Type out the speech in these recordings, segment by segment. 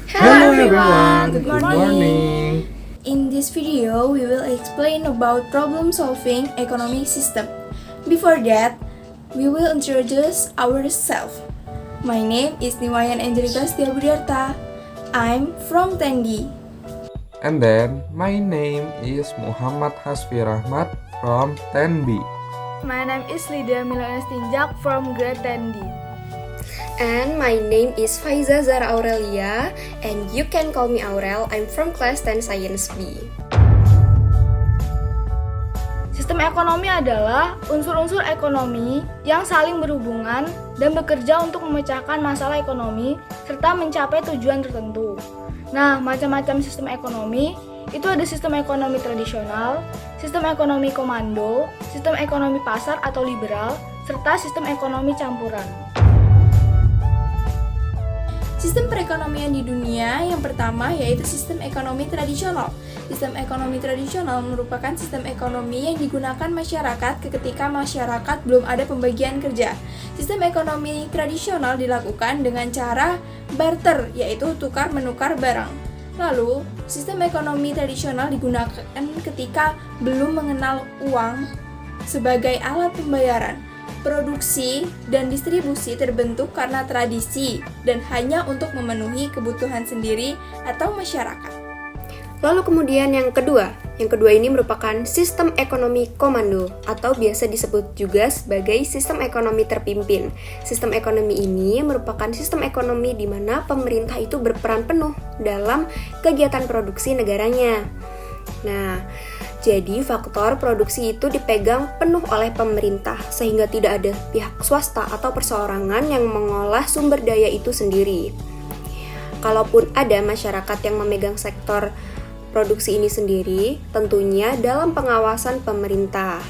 Hello everyone, good morning. In this video, we will explain about problem-solving economic system. Before that, we will introduce ourselves. My name is Niwayan Angelika Setiabudiarta. I'm from Tendi. And then my name is Muhammad Hasfi Rahmat from 10B. My name is Lydia Milana Stinjak from grade 10D. And my name is Faiza Zara Aurelia, and you can call me Aurel. I'm from class 10 Science B. Sistem ekonomi adalah unsur-unsur ekonomi yang saling berhubungan dan bekerja untuk memecahkan masalah ekonomi serta mencapai tujuan tertentu. Nah, macam-macam sistem ekonomi itu ada sistem ekonomi tradisional, sistem ekonomi komando, sistem ekonomi pasar atau liberal, serta sistem ekonomi campuran. Sistem perekonomian di dunia yang pertama yaitu sistem ekonomi tradisional. Sistem ekonomi tradisional merupakan sistem ekonomi yang digunakan masyarakat ketika masyarakat belum ada pembagian kerja. Sistem ekonomi tradisional dilakukan dengan cara barter, yaitu tukar-menukar barang. Lalu, sistem ekonomi tradisional digunakan ketika belum mengenal uang sebagai alat pembayaran. Produksi dan distribusi terbentuk karena tradisi dan hanya untuk memenuhi kebutuhan sendiri atau masyarakat. Lalu kemudian yang kedua ini merupakan sistem ekonomi komando atau biasa disebut juga sebagai sistem ekonomi terpimpin. Sistem ekonomi ini merupakan sistem ekonomi di mana pemerintah itu berperan penuh dalam kegiatan produksi negaranya. Nah, jadi faktor produksi itu dipegang penuh oleh pemerintah sehingga tidak ada pihak swasta atau perseorangan yang mengolah sumber daya itu sendiri. Kalaupun ada masyarakat yang memegang sektor produksi ini sendiri, tentunya dalam pengawasan pemerintah.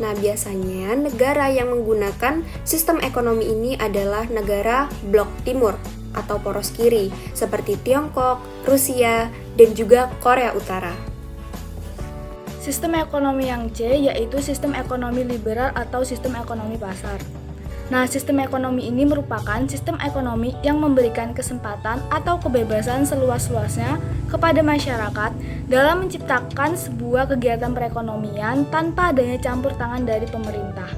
Nah, biasanya negara yang menggunakan sistem ekonomi ini adalah negara blok timur atau poros kiri seperti Tiongkok, Rusia, dan juga Korea Utara. Sistem ekonomi yang C yaitu sistem ekonomi liberal atau sistem ekonomi pasar. Nah, sistem ekonomi ini merupakan sistem ekonomi yang memberikan kesempatan atau kebebasan seluas-luasnya kepada masyarakat dalam menciptakan sebuah kegiatan perekonomian tanpa adanya campur tangan dari pemerintah.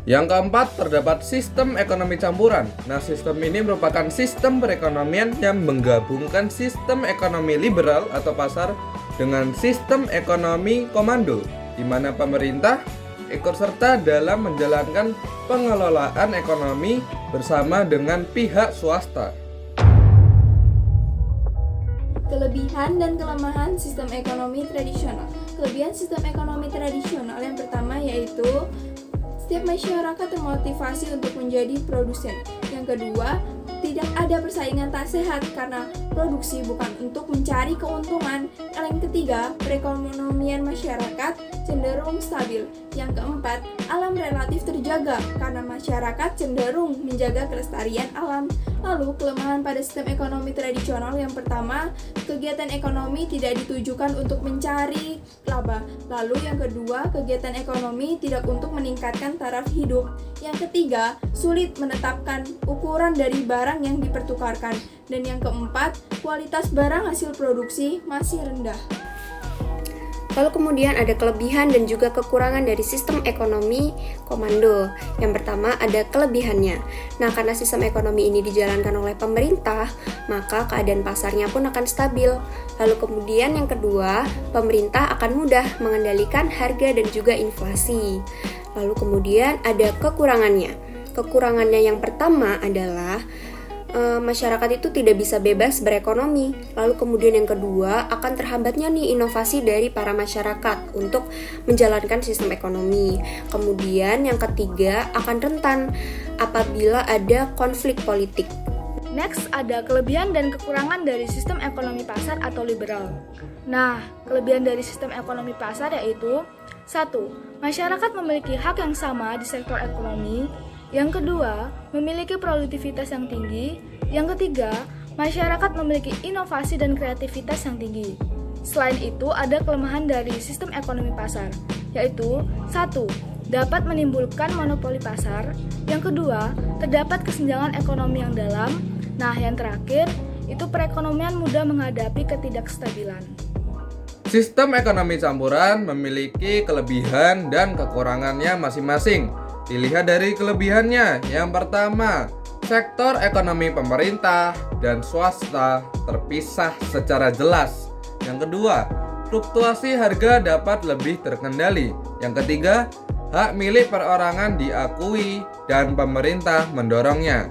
Yang keempat, terdapat sistem ekonomi campuran. Nah, sistem ini merupakan sistem perekonomian yang menggabungkan sistem ekonomi liberal atau pasar dengan sistem ekonomi komando, di mana pemerintah ikut serta dalam menjalankan pengelolaan ekonomi bersama dengan pihak swasta. Kelebihan dan kelemahan sistem ekonomi tradisional. Kelebihan sistem ekonomi tradisional yang pertama yaitu setiap masyarakat termotivasi untuk menjadi produsen. Yang kedua, tidak ada persaingan tak sehat karena produksi bukan untuk mencari keuntungan. Yang ketiga, perekonomian masyarakat cenderung stabil. Yang keempat, alam relatif terjaga karena masyarakat cenderung menjaga kelestarian alam. Lalu, kelemahan pada sistem ekonomi tradisional yang pertama, kegiatan ekonomi tidak ditujukan untuk mencari laba. Lalu yang kedua, kegiatan ekonomi tidak untuk meningkatkan taraf hidup. Yang ketiga, sulit menetapkan ukuran dari barang yang dipertukarkan. Dan yang keempat, kualitas barang hasil produksi masih rendah. Lalu kemudian ada kelebihan dan juga kekurangan dari sistem ekonomi komando. Yang pertama ada kelebihannya. Nah, karena sistem ekonomi ini dijalankan oleh pemerintah, maka keadaan pasarnya pun akan stabil. Lalu kemudian yang kedua, pemerintah akan mudah mengendalikan harga dan juga inflasi. Lalu kemudian ada kekurangannya. Kekurangannya yang pertama adalah masyarakat itu tidak bisa bebas berekonomi. Lalu kemudian yang kedua, akan terhambatnya nih inovasi dari para masyarakat untuk menjalankan sistem ekonomi. Kemudian yang ketiga, akan rentan apabila ada konflik politik. Next, ada kelebihan dan kekurangan dari sistem ekonomi pasar atau liberal. Nah, kelebihan dari sistem ekonomi pasar yaitu 1. Masyarakat memiliki hak yang sama di sektor ekonomi. Yang kedua, memiliki produktivitas yang tinggi. Yang ketiga, masyarakat memiliki inovasi dan kreativitas yang tinggi. Selain itu, ada kelemahan dari sistem ekonomi pasar, yaitu 1. Dapat menimbulkan monopoli pasar. Yang kedua, terdapat kesenjangan ekonomi yang dalam. Nah, yang terakhir, itu perekonomian mudah menghadapi ketidakstabilan. Sistem ekonomi campuran memiliki kelebihan dan kekurangannya masing-masing. Dilihat dari kelebihannya, yang pertama, sektor ekonomi pemerintah dan swasta terpisah secara jelas. Yang kedua, fluktuasi harga dapat lebih terkendali. Yang ketiga, hak milik perorangan diakui dan pemerintah mendorongnya.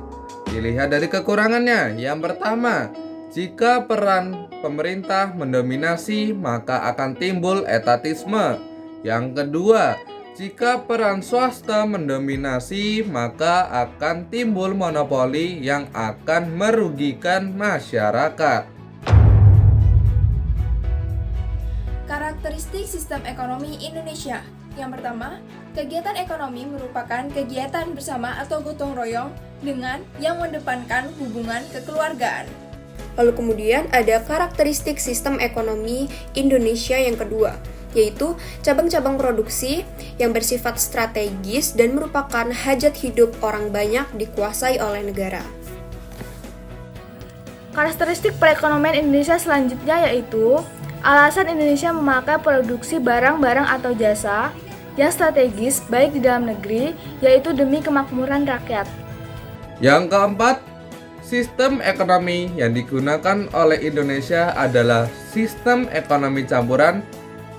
Dilihat dari kekurangannya, yang pertama, jika peran pemerintah mendominasi, maka akan timbul etatisme. Yang kedua, jika peran swasta mendominasi, maka akan timbul monopoli yang akan merugikan masyarakat. Karakteristik sistem ekonomi Indonesia. Yang pertama, kegiatan ekonomi merupakan kegiatan bersama atau gotong royong dengan yang mengedepankan hubungan kekeluargaan. Lalu kemudian ada karakteristik sistem ekonomi Indonesia yang kedua, yaitu cabang-cabang produksi yang bersifat strategis dan merupakan hajat hidup orang banyak dikuasai oleh negara. Karakteristik perekonomian Indonesia selanjutnya yaitu alasan Indonesia memakai produksi barang-barang atau jasa yang strategis baik di dalam negeri, yaitu demi kemakmuran rakyat. Yang keempat, sistem ekonomi yang digunakan oleh Indonesia adalah sistem ekonomi campuran,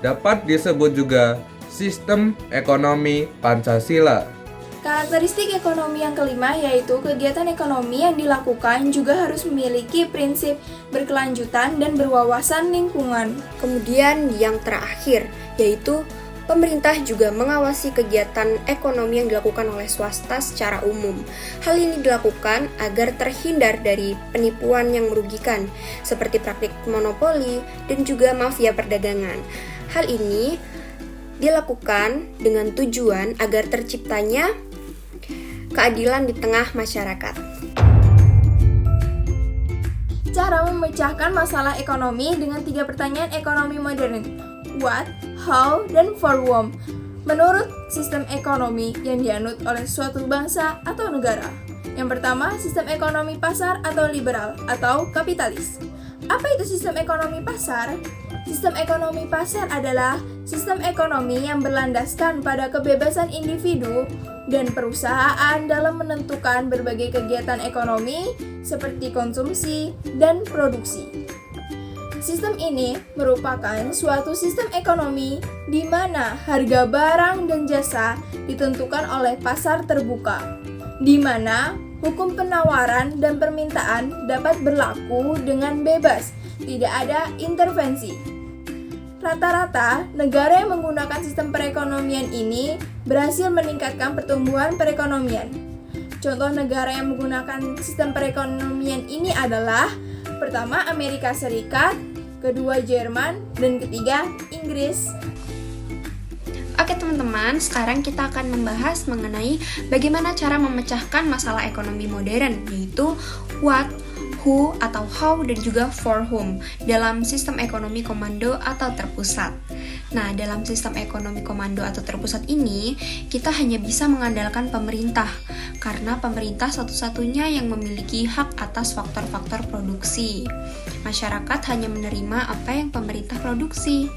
dapat disebut juga sistem ekonomi Pancasila. Karakteristik ekonomi yang kelima yaitu kegiatan ekonomi yang dilakukan juga harus memiliki prinsip berkelanjutan dan berwawasan lingkungan. Kemudian yang terakhir, yaitu pemerintah juga mengawasi kegiatan ekonomi yang dilakukan oleh swasta secara umum. Hal ini dilakukan agar terhindar dari penipuan yang merugikan, seperti praktik monopoli dan juga mafia perdagangan. Hal ini dilakukan dengan tujuan agar terciptanya keadilan di tengah masyarakat. Cara memecahkan masalah ekonomi dengan 3 pertanyaan ekonomi modern. What, how, dan for whom. Menurut sistem ekonomi yang dianut oleh suatu bangsa atau negara. Yang pertama, sistem ekonomi pasar atau liberal atau kapitalis. Apa itu sistem ekonomi pasar? Sistem ekonomi pasar adalah sistem ekonomi yang berlandaskan pada kebebasan individu dan perusahaan dalam menentukan berbagai kegiatan ekonomi seperti konsumsi dan produksi. Sistem ini merupakan suatu sistem ekonomi di mana harga barang dan jasa ditentukan oleh pasar terbuka, di mana hukum penawaran dan permintaan dapat berlaku dengan bebas, tidak ada intervensi. Rata-rata, negara yang menggunakan sistem perekonomian ini berhasil meningkatkan pertumbuhan perekonomian. Contoh negara yang menggunakan sistem perekonomian ini adalah pertama Amerika Serikat, kedua Jerman, dan ketiga Inggris. Oke teman-teman, sekarang kita akan membahas mengenai bagaimana cara memecahkan masalah ekonomi modern, yaitu what, who, atau how, dan juga for whom dalam sistem ekonomi komando atau terpusat. Nah, dalam sistem ekonomi komando atau terpusat ini, kita hanya bisa mengandalkan pemerintah, karena pemerintah satu-satunya yang memiliki hak atas faktor-faktor produksi. Masyarakat hanya menerima apa yang pemerintah produksi.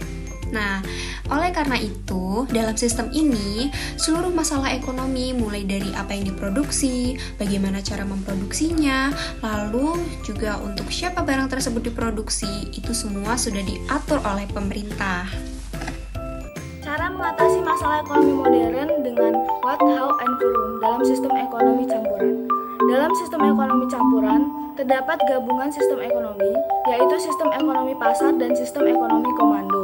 Nah, oleh karena itu, dalam sistem ini, seluruh masalah ekonomi mulai dari apa yang diproduksi, bagaimana cara memproduksinya, lalu juga untuk siapa barang tersebut diproduksi, itu semua sudah diatur oleh pemerintah. Cara mengatasi masalah ekonomi modern dengan what, how, and for whom dalam sistem ekonomi campuran. Dalam sistem ekonomi campuran, terdapat gabungan sistem ekonomi, yaitu sistem ekonomi pasar dan sistem ekonomi komando.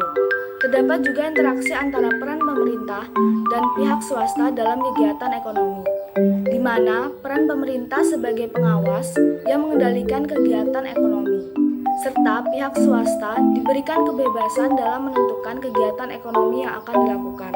Terdapat juga interaksi antara peran pemerintah dan pihak swasta dalam kegiatan ekonomi, di mana peran pemerintah sebagai pengawas yang mengendalikan kegiatan ekonomi, serta pihak swasta diberikan kebebasan dalam menentukan kegiatan ekonomi yang akan dilakukan.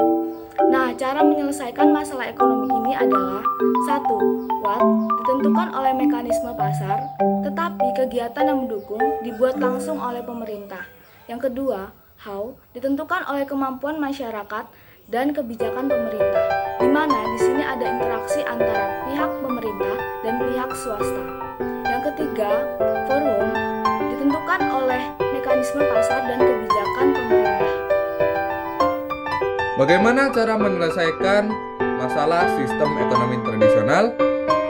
Nah, cara menyelesaikan masalah ekonomi ini adalah 1. What ditentukan oleh mekanisme pasar, tetapi kegiatan yang mendukung dibuat langsung oleh pemerintah. Yang kedua, how ditentukan oleh kemampuan masyarakat dan kebijakan pemerintah, di mana di sini ada interaksi antara pihak pemerintah dan pihak swasta. Yang ketiga, for whom Bagaimana cara menyelesaikan masalah sistem ekonomi tradisional?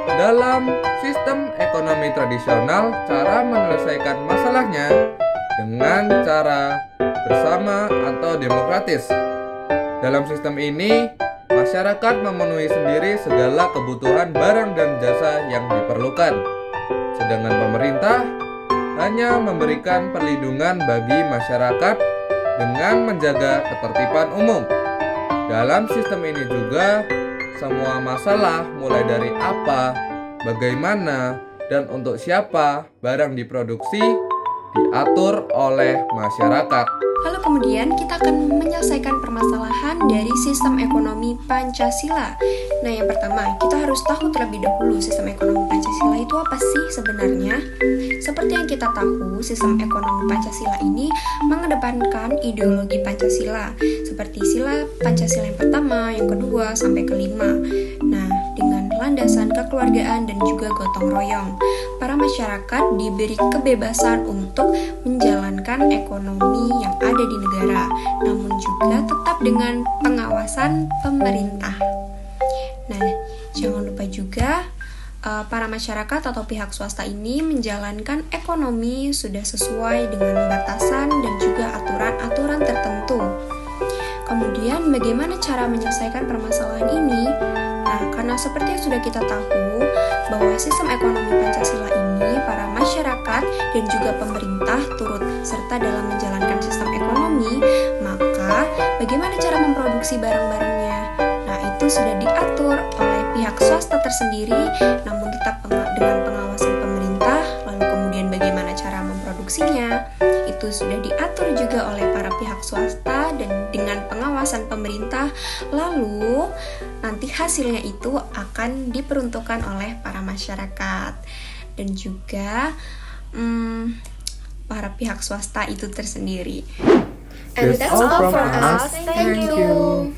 Dalam sistem ekonomi tradisional, cara menyelesaikan masalahnya dengan cara bersama atau demokratis. Dalam sistem ini, masyarakat memenuhi sendiri segala kebutuhan barang dan jasa yang diperlukan, sedangkan pemerintah hanya memberikan perlindungan bagi masyarakat dengan menjaga ketertiban umum. Dalam sistem ini juga, semua masalah mulai dari apa, bagaimana, dan untuk siapa barang diproduksi diatur oleh masyarakat. Lalu kemudian kita akan menyelesaikan permasalahan dari sistem ekonomi Pancasila. Nah, yang pertama, kita harus tahu terlebih dahulu sistem ekonomi Pancasila itu apa sih sebenarnya? Seperti yang kita tahu, sistem ekonomi Pancasila ini mengedepankan ideologi Pancasila, seperti sila Pancasila yang pertama, yang kedua, sampai kelima. Nah, dengan landasan kekeluargaan dan juga gotong royong, para masyarakat diberi kebebasan untuk menjalankan ekonomi yang ada di negara, namun juga tetap dengan pengawasan pemerintah. Nah, jangan lupa juga para masyarakat atau pihak swasta ini menjalankan ekonomi sudah sesuai dengan batasan dan juga aturan-aturan tertentu. Kemudian bagaimana cara menyelesaikan permasalahan ini? Nah, karena seperti yang sudah kita tahu bahwa sistem ekonomi Pancasila ini para masyarakat dan juga pemerintah turut serta dalam menjalankan sistem ekonomi, maka bagaimana cara memproduksi barang-barangnya? Nah, itu sudah diatur oleh pihak swasta tersendiri, namun tetap dengan pengawasan pemerintah. Lalu kemudian bagaimana cara memproduksinya? Itu sudah diatur juga oleh para pihak swasta dan dengan pengawasan pemerintah. Lalu nanti hasilnya itu akan diperuntukkan oleh para masyarakat dan juga para pihak swasta itu tersendiri. And that's all from us. Thank you.